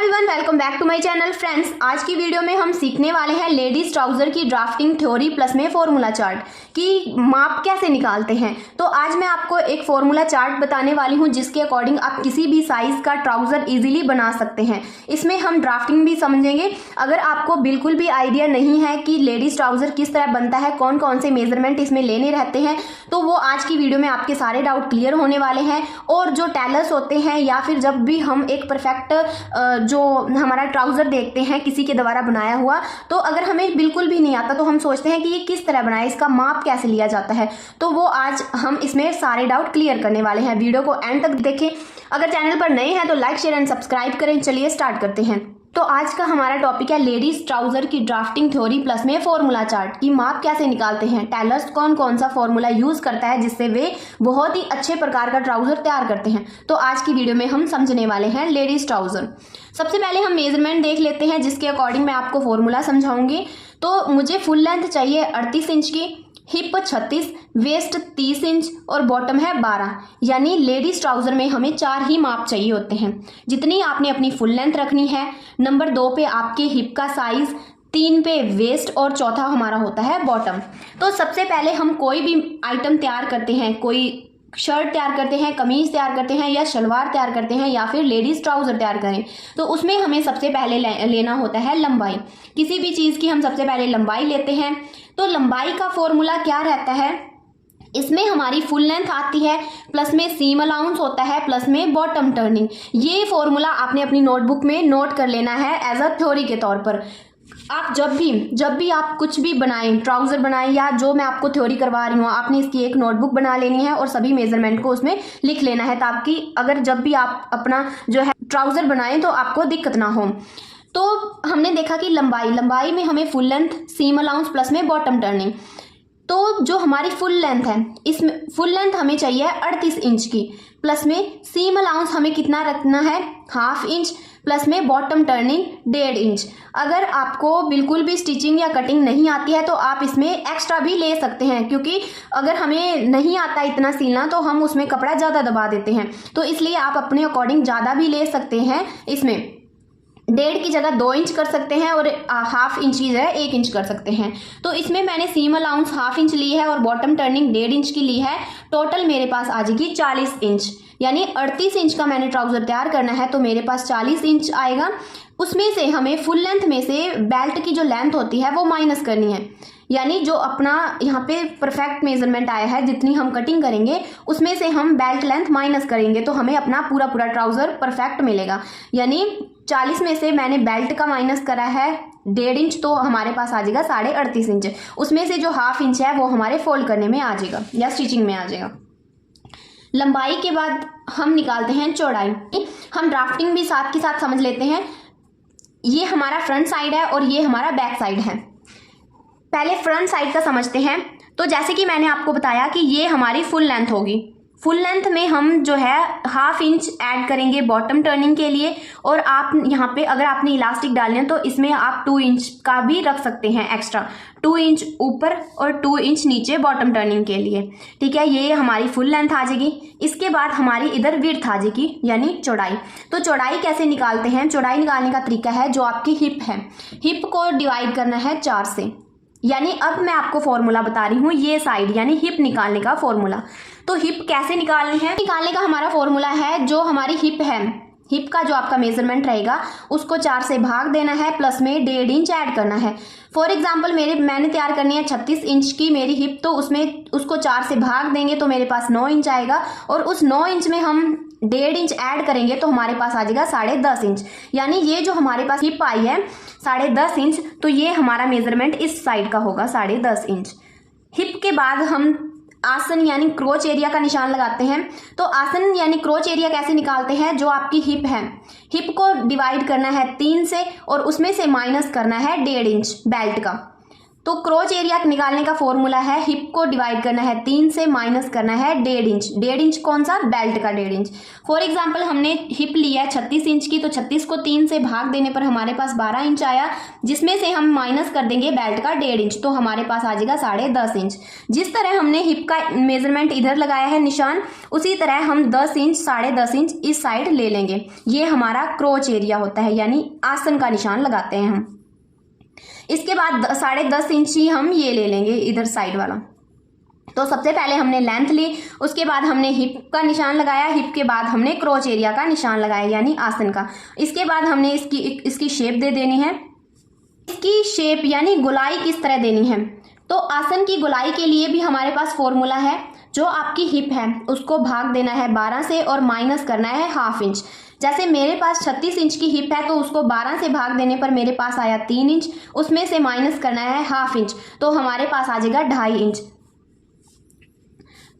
Everyone, welcome back to my channel. Friends, आज की video में हम सीखने वाले हैं लेडीज ट्राउजर की ड्राफ्टिंग थ्योरी प्लस में फॉर्मूला चार्ट की माप कैसे निकालते हैं। तो आज मैं आपको एक फॉर्मूला चार्ट बताने वाली हूं जिसके अकॉर्डिंग आप किसी भी साइज का ट्राउजर इजीली बना सकते हैं। इसमें हम ड्राफ्टिंग भी समझेंगे। अगर आपको बिल्कुल भी आइडिया नहीं है कि लेडीज ट्राउजर किस तरह बनता है, कौन कौन से मेजरमेंट इसमें लेने रहते हैं, तो वो आज की वीडियो में आपके सारे डाउट क्लियर होने वाले हैं। और जो टेलर्स होते हैं या फिर जब भी हम एक परफेक्ट जो हमारा ट्राउजर देखते हैं किसी के द्वारा बनाया हुआ, तो अगर हमें बिल्कुल भी नहीं आता तो हम सोचते हैं कि ये किस तरह बनाया, इसका माप कैसे लिया जाता है। तो वो आज हम इसमें सारे डाउट क्लियर करने वाले हैं। वीडियो को एंड तक देखें। अगर चैनल पर नए हैं तो लाइक शेयर एंड सब्सक्राइब करें। चलिए स्टार्ट करते हैं। तो आज का हमारा टॉपिक है लेडीज ट्राउजर की ड्राफ्टिंग थ्योरी प्लस में फॉर्मूला चार्ट की माप कैसे निकालते हैं। टेलर्स कौन कौन सा फॉर्मूला यूज करता है जिससे वे बहुत ही अच्छे प्रकार का ट्राउजर तैयार करते हैं। तो आज की वीडियो में हम समझने वाले हैं लेडीज ट्राउजर। सबसे पहले हम मेजरमेंट देख लेते हैं जिसके अकॉर्डिंग मैं आपको फॉर्मूला समझाऊंगी। तो मुझे फुल लेंथ चाहिए 38 इंच की, हिप 36, वेस्ट 30 इंच और बॉटम है 12। यानी लेडीज ट्राउजर में हमें 4 ही माप चाहिए होते हैं। जितनी आपने अपनी फुल लेंथ रखनी है, नंबर 2 पे आपके हिप का साइज, 3 पे वेस्ट और चौथा हमारा होता है बॉटम। तो सबसे पहले हम कोई भी आइटम तैयार करते हैं, कोई शर्ट तैयार करते हैं, कमीज तैयार करते हैं या शलवार तैयार करते हैं या फिर लेडीज ट्राउजर तैयार करें, तो उसमें हमें सबसे पहले लेना होता है लंबाई। किसी भी चीज़ की हम सबसे पहले लंबाई लेते हैं। तो लंबाई का फॉर्मूला क्या रहता है, इसमें हमारी फुल लेंथ आती है, प्लस में सीम अलाउंस होता है, प्लस में बॉटम टर्निंग। ये फॉर्मूला आपने अपनी नोटबुक में नोट कर लेना है एज अ थ्योरी के तौर पर। आप जब भी आप कुछ भी बनाएं, ट्राउजर बनाएं या जो मैं आपको थ्योरी करवा रही हूँ, आपने इसकी एक नोटबुक बना लेनी है और सभी मेजरमेंट को उसमें लिख लेना है, ताकि अगर जब भी आप अपना जो है ट्राउजर बनाएं तो आपको दिक्कत ना हो। तो हमने देखा कि लंबाई में हमें full length, seam allowance plus में बॉटम टर्निंग। तो जो हमारी फुल लेंथ है, इसमें फुल लेंथ हमें चाहिए 38 इंच की, प्लस में सीम अलाउंस हमें कितना रखना है, ½ इंच, प्लस में बॉटम टर्निंग 1.5 इंच। अगर आपको बिल्कुल भी स्टिचिंग या कटिंग नहीं आती है तो आप इसमें एक्स्ट्रा भी ले सकते हैं, क्योंकि अगर हमें नहीं आता इतना सिलना तो हम उसमें कपड़ा ज़्यादा दबा देते हैं। तो इसलिए आप अपने अकॉर्डिंग ज़्यादा भी ले सकते हैं। इसमें 1.5 की जगह 2 इंच कर सकते हैं और ½ इंच की जगह 1 इंच कर सकते हैं। तो इसमें मैंने सीम अलाउंस ½ इंच ली है और बॉटम टर्निंग 1.5 इंच की ली है। टोटल मेरे पास आ जाएगी 40 इंच। यानी 38 इंच का मैंने ट्राउजर तैयार करना है तो मेरे पास 40 इंच आएगा। उसमें से हमें फुल लेंथ में से बेल्ट की जो लेंथ होती है वो माइनस करनी है। यानी जो अपना यहाँ पे परफेक्ट मेजरमेंट आया है, जितनी हम कटिंग करेंगे उसमें से हम बेल्ट लेंथ माइनस करेंगे तो हमें अपना पूरा ट्राउजर परफेक्ट मिलेगा। यानी 40 में से मैंने बेल्ट का माइनस करा है 1.5 इंच, तो हमारे पास आ जाएगा 38.5 इंच। उसमें से जो ½ इंच है वो हमारे फोल्ड करने में आ जाएगा या स्टिचिंग में आ जाएगा। लंबाई के बाद हम निकालते हैं चौड़ाई। हम ड्राफ्टिंग भी साथ के साथ समझ लेते हैं। ये हमारा फ्रंट साइड है और ये हमारा बैक साइड है। पहले फ्रंट साइड का समझते हैं। तो जैसे कि मैंने आपको बताया कि ये हमारी फुल लेंथ होगी। फुल लेंथ में हम जो है ½ इंच ऐड करेंगे बॉटम टर्निंग के लिए, और आप यहाँ पे अगर आपने इलास्टिक डालना है तो इसमें आप 2 इंच का भी रख सकते हैं एक्स्ट्रा, 2 इंच ऊपर और 2 इंच नीचे बॉटम टर्निंग के लिए। ठीक है, ये हमारी फुल लेंथ आ जाएगी। इसके बाद हमारी इधर विड्थ आ जाएगी यानी चौड़ाई। तो चौड़ाई कैसे निकालते हैं, चौड़ाई निकालने का तरीका है, जो आपकी हिप है, हिप को डिवाइड करना है 4 से। यानी अब मैं आपको फॉर्मूला बता रही हूँ, ये साइड यानी हिप निकालने का फॉर्मूला। तो हिप कैसे निकालनी है, निकालने का हमारा फॉर्मूला है, जो हमारी हिप है, हिप का जो आपका मेजरमेंट रहेगा उसको 4 से भाग देना है, प्लस में 1.5 इंच ऐड करना है। फॉर एग्जाम्पल मैंने तैयार करनी है 36 इंच की मेरी हिप, तो उसमें उसको 4 से भाग देंगे तो मेरे पास 9 इंच आएगा, और उस 9 इंच में हम 1.5 इंच ऐड करेंगे तो हमारे पास आ जाएगा 10.5 इंच। यानी ये जो हमारे पास हिप आई है 10.5 इंच, तो ये हमारा मेजरमेंट इस साइड का होगा 10.5 इंच। हिप के बाद हम आसन यानी क्रोच एरिया का निशान लगाते हैं। तो आसन यानी क्रोच एरिया कैसे निकालते हैं, जो आपकी हिप है, हिप को डिवाइड करना है 3 से और उसमें से माइनस करना है 1.5 इंच बेल्ट का। तो क्रोच एरिया निकालने का फॉर्मूला है, हिप को डिवाइड करना है 3 से, माइनस करना है 1.5 इंच। 1.5 इंच कौन सा? बेल्ट का 1.5 इंच। फॉर एग्जांपल हमने हिप लिया है 36 इंच की, तो 36 को 3 से भाग देने पर हमारे पास 12 इंच आया, जिसमें से हम माइनस कर देंगे बेल्ट का 1.5 इंच, तो हमारे पास आ जाएगा 10.5 इंच। जिस तरह हमने हिप का मेजरमेंट इधर लगाया है निशान, उसी तरह हम 10 इंच 10.5 इंच इस साइड ले लेंगे। ये हमारा क्रोच एरिया होता है, यानी आसन का निशान लगाते हैं हम। इसके बाद 10.5 इंच ही हम ये ले लेंगे इधर साइड वाला। तो सबसे पहले हमने लेंथ ली, उसके बाद हमने हिप का निशान लगाया, हिप के बाद हमने क्रोच एरिया का निशान लगाया यानी आसन का। इसके बाद हमने इसकी शेप दे देनी है। इसकी शेप यानी गोलाई किस तरह देनी है, तो आसन की गोलाई के लिए भी हमारे पास फॉर्मूला है। जो आपकी हिप है उसको भाग देना है 12 से और माइनस करना है 1/2 इंच। जैसे मेरे पास 36 इंच की हिप है, तो उसको 12 से भाग देने पर मेरे पास आया 3 इंच, उसमें से माइनस करना है 1/2 इंच, तो हमारे पास आ जाएगा 2.5 इंच।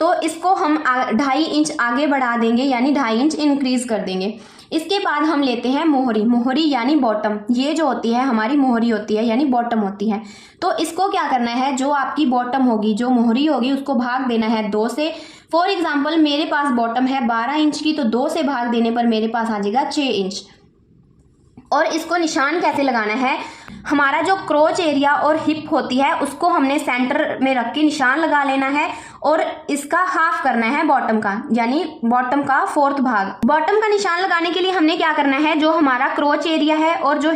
तो इसको हम 2.5 इंच आगे बढ़ा देंगे, यानी 2.5 इंच इंक्रीज कर देंगे। इसके बाद हम लेते हैं मोहरी। मोहरी यानी बॉटम, ये जो होती है हमारी मोहरी होती है, यानी बॉटम होती है। तो इसको क्या करना है, जो आपकी बॉटम होगी, जो मोहरी होगी, उसको भाग देना है 2 से। फॉर एग्जाम्पल मेरे पास बॉटम है 12 इंच की, तो 2 से भाग देने पर मेरे पास आ जाएगा 6 इंच। और इसको निशान कैसे लगाना है, हमारा जो क्रोच एरिया और हिप होती है उसको हमने सेंटर में रख के निशान लगा लेना है, और इसका हाफ करना है बॉटम का, यानी बॉटम का 4th भाग। बॉटम का निशान लगाने के लिए हमने क्या करना है, जो हमारा क्रोच एरिया है और जो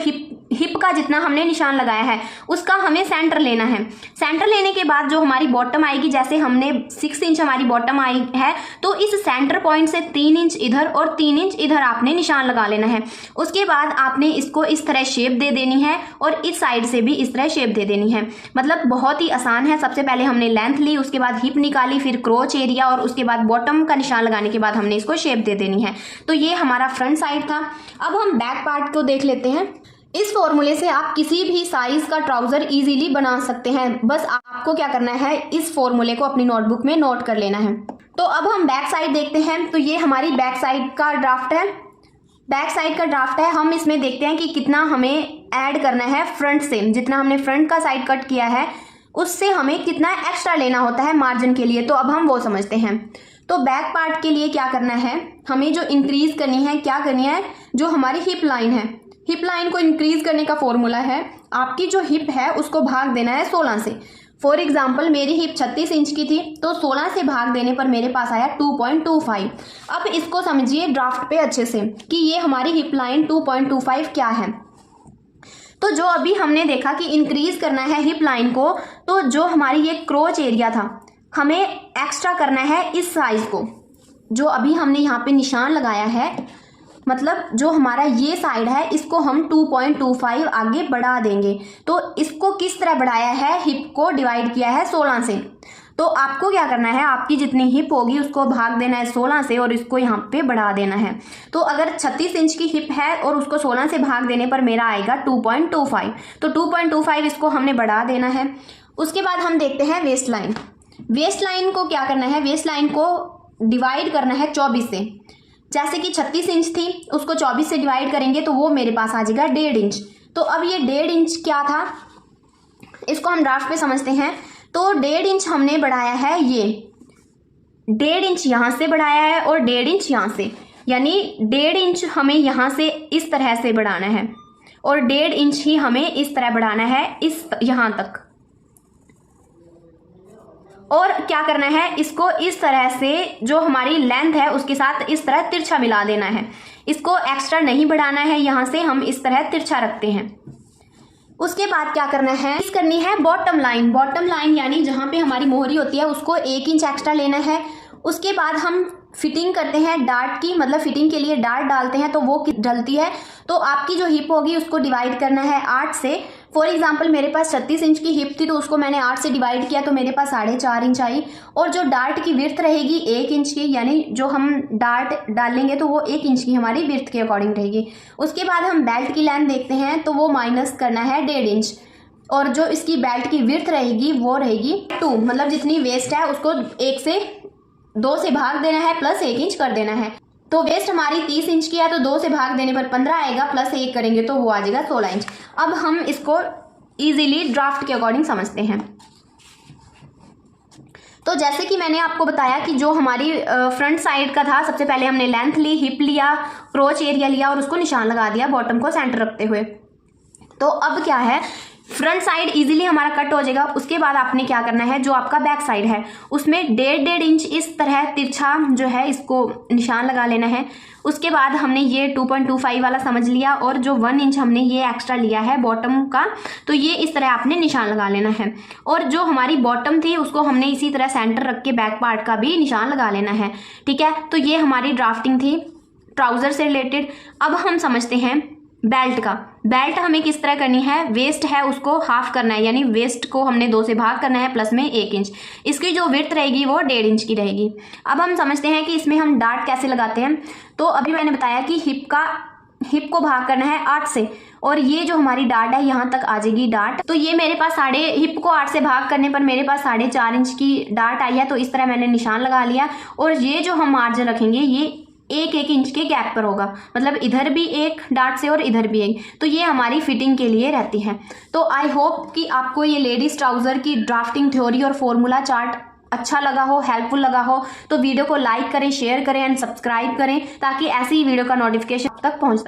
हिप का जितना हमने निशान लगाया है उसका हमें सेंटर लेना है। सेंटर लेने के बाद जो हमारी बॉटम आएगी, जैसे हमने 6 इंच हमारी बॉटम आई है, तो इस सेंटर पॉइंट से 3 इंच इधर और 3 इंच इधर आपने निशान लगा लेना है। उसके बाद आपने इसको इस तरह शेप दे देनी है और इस साइड से भी इस तरह शेप दे देनी है। मतलब बहुत ही आसान है। सबसे पहले हमने लेंथ ली, उसके बाद हिप निकाली, फिर क्रोच एरिया, और उसके बाद बॉटम का निशान लगाने के बाद हमने इसको शेप दे देनी है। तो ये हमारा फ्रंट साइड था। अब हम बैक पार्ट को देख लेते हैं। इस फॉर्मूले से आप किसी भी साइज का ट्राउजर इजीली बना सकते हैं। बस आपको क्या करना है, इस फॉर्मूले को अपनी नोटबुक में नोट कर लेना है। तो अब हम बैक साइड देखते हैं। तो ये हमारी बैक साइड का ड्राफ्ट है। बैक साइड का ड्राफ्ट है। हम इसमें देखते हैं कि कितना हमें ऐड करना है फ्रंट से। जितना हमने फ्रंट का साइड कट किया है उससे हमें कितना एक्स्ट्रा लेना होता है मार्जिन के लिए, तो अब हम वो समझते हैं। तो बैक पार्ट के लिए क्या करना है, हमें जो इंक्रीज करनी है, क्या करनी है, जो हमारी हिप लाइन है, हिप लाइन को इंक्रीज करने का फॉर्मूला है, आपकी जो हिप है उसको भाग देना है 16 से। फॉर एग्जाम्पल मेरी हिप 36 इंच की थी, तो 16 से भाग देने पर मेरे पास आया 2.25। अब इसको समझिए ड्राफ्ट पे अच्छे से कि ये हमारी हिप लाइन 2.25 क्या है। तो जो अभी हमने देखा कि इंक्रीज करना है हिप लाइन को, तो जो हमारी ये क्रोच एरिया था हमें एक्स्ट्रा करना है इस साइज को, जो अभी हमने यहाँ पे निशान लगाया है। मतलब जो हमारा ये साइड है इसको हम 2.25 आगे बढ़ा देंगे। तो इसको किस तरह बढ़ाया है, हिप को डिवाइड किया है 16 से। तो आपको क्या करना है, आपकी जितनी हिप होगी उसको भाग देना है 16 से और इसको यहाँ पे बढ़ा देना है। तो अगर 36 इंच की हिप है और उसको 16 से भाग देने पर मेरा आएगा 2.25। तो 2.25 इसको हमने बढ़ा देना है। उसके बाद हम देखते हैं वेस्ट लाइन। वेस्ट लाइन को क्या करना है, वेस्ट लाइन को डिवाइड करना है 24 से। जैसे कि 36 इंच थी, उसको 24 से डिवाइड करेंगे तो वो मेरे पास आ जाएगा 1.5 इंच। तो अब ये 1.5 इंच क्या था, इसको हम ड्राफ्ट पे समझते हैं। तो 1.5 इंच हमने बढ़ाया है, ये 1.5 इंच यहाँ से बढ़ाया है और 1.5 इंच यहाँ से, यानी 1.5 इंच हमें यहाँ से इस तरह से बढ़ाना है और 1.5 इंच ही हमें इस तरह बढ़ाना है, इस यहाँ तक। और क्या करना है, इसको इस तरह से जो हमारी लेंथ है उसके साथ इस तरह तिरछा मिला देना है। इसको एक्स्ट्रा नहीं बढ़ाना है, यहाँ से हम इस तरह तिरछा रखते हैं। उसके बाद क्या करना है, इस करनी है बॉटम लाइन। बॉटम लाइन यानी जहाँ पे हमारी मोहरी होती है उसको 1 इंच एक्स्ट्रा लेना है। उसके बाद हम फिटिंग करते हैं डार्ट की, मतलब फिटिंग के लिए डार्ट डालते हैं तो वो डलती है। तो आपकी जो हिप होगी उसको डिवाइड करना है 8 से। फॉर एग्जांपल मेरे पास 36 इंच की हिप थी, तो उसको मैंने 8 से डिवाइड किया तो मेरे पास 4.5 इंच आई। और जो डार्ट की विड्थ रहेगी 1 इंच की, यानी जो हम डार्ट डालेंगे तो वो 1 इंच की हमारी विड्थ के अकॉर्डिंग रहेगी। उसके बाद हम बेल्ट की लेंथ देखते हैं, तो वो माइनस करना है 1.5 इंच। और जो इसकी बेल्ट की विड्थ रहेगी वो रहेगी 2, मतलब जितनी वेस्ट है उसको 2 से भाग देना है प्लस 1 इंच कर देना है। तो वेस्ट हमारी 30 इंच की है, तो 2 से भाग देने पर 15 आएगा, प्लस 1 करेंगे तो वो आ जाएगा 16 इंच। अब हम इसको इजीली ड्राफ्ट के अकॉर्डिंग समझते हैं। तो जैसे कि मैंने आपको बताया कि जो हमारी फ्रंट साइड का था, सबसे पहले हमने लेंथ ली, हिप लिया, क्रोच एरिया लिया और उसको निशान लगा दिया बॉटम को सेंटर रखते हुए। तो अब क्या है, फ्रंट साइड इजीली हमारा कट हो जाएगा। उसके बाद आपने क्या करना है, जो आपका बैक साइड है उसमें 1.5 इंच इस तरह तिरछा जो है इसको निशान लगा लेना है। उसके बाद हमने ये 2.25 वाला समझ लिया और जो 1 इंच हमने ये एक्स्ट्रा लिया है बॉटम का, तो ये इस तरह आपने निशान लगा लेना है। और जो हमारी बॉटम थी उसको हमने इसी तरह सेंटर रख के बैक पार्ट का भी निशान लगा लेना है। ठीक है, तो ये हमारी ड्राफ्टिंग थी ट्राउजर से रिलेटेड। अब हम समझते हैं बेल्ट का। बेल्ट हमें किस तरह करनी है, वेस्ट है उसको हाफ करना है, यानी वेस्ट को हमने 2 से भाग करना है प्लस में 1 इंच। इसकी जो विड्थ रहेगी वो 1.5 इंच की रहेगी। अब हम समझते हैं कि इसमें हम डार्ट कैसे लगाते हैं। तो अभी मैंने बताया कि हिप को भाग करना है 8 से और ये जो हमारी डार्ट है यहाँ तक आ जाएगी डार्ट। तो ये मेरे पास हिप को 8 से भाग करने पर मेरे पास 4.5 इंच की डार्ट आई है। तो इस तरह मैंने निशान लगा लिया और ये जो हम मार्जिन रखेंगे ये 1 इंच के गैप पर होगा, मतलब इधर भी एक डार्ट से और इधर भी एक। तो ये हमारी फिटिंग के लिए रहती है। तो आई होप कि आपको ये लेडीज ट्राउजर की ड्राफ्टिंग थ्योरी और फॉर्मूला चार्ट अच्छा लगा हो, हेल्पफुल लगा हो। तो वीडियो को लाइक करें, शेयर करें एंड सब्सक्राइब करें ताकि ऐसी ही वीडियो का नोटिफिकेशन तक पहुंचता है।